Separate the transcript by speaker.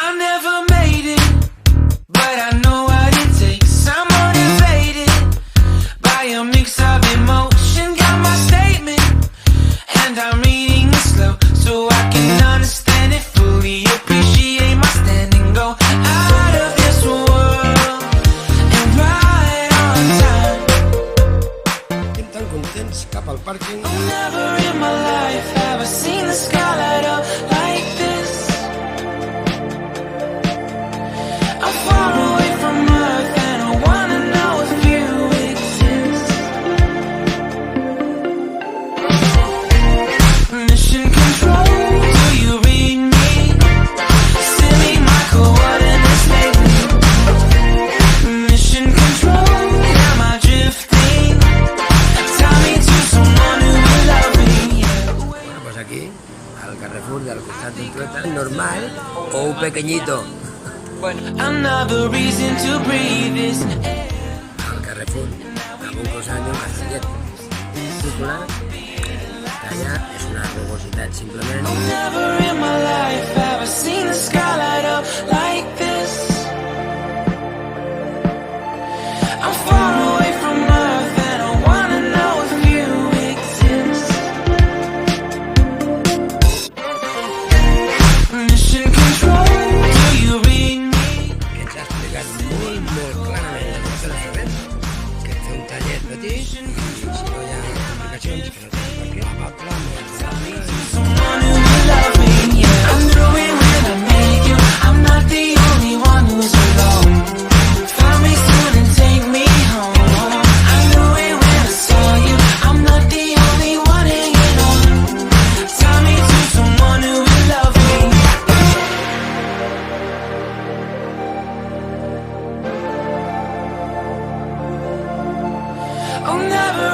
Speaker 1: I never made it, but I know what it takes. I'm motivated by a mix of emotion. Got my statement, and I'm reading it slow so I can understand it fully. Appreciate my stand and go out of this world and right on time.
Speaker 2: Estem tan contents cap al pàrquing.
Speaker 1: Oh, never in my life have I seen the sky light up like this. I'm far away from Earth and I wanna know if you exist. Mission control, do you read me? Send me my coordinates lately. Mission control, am I drifting? Tell me to someone who will love me.
Speaker 2: Bueno, pues aquí, al Carrefour del costat d'un trueta, normal o un pequeñito.
Speaker 1: Another reason to breathe is air.
Speaker 2: Al Carrefour, amb un croissant i un pastillet. Circular, que allà és una rugositat, simplement.
Speaker 1: Never in my life have I seen the sky light up like this. I'm far away from Earth and I wanna know if you exist. Mission control, do you read me?
Speaker 2: Que ens ha explicat molt clarament la nostra sabem que fer un tallet petit i si no hi ha complicacions que no tens per què amable, molt amable.
Speaker 1: Someone who will love me, yeah. I knew it when I met you. I'm not the only one who's alone. Find me soon and take me home. I knew it when I saw you. I'm not the only one hanging on. Tell me to someone who will love me. Oh, never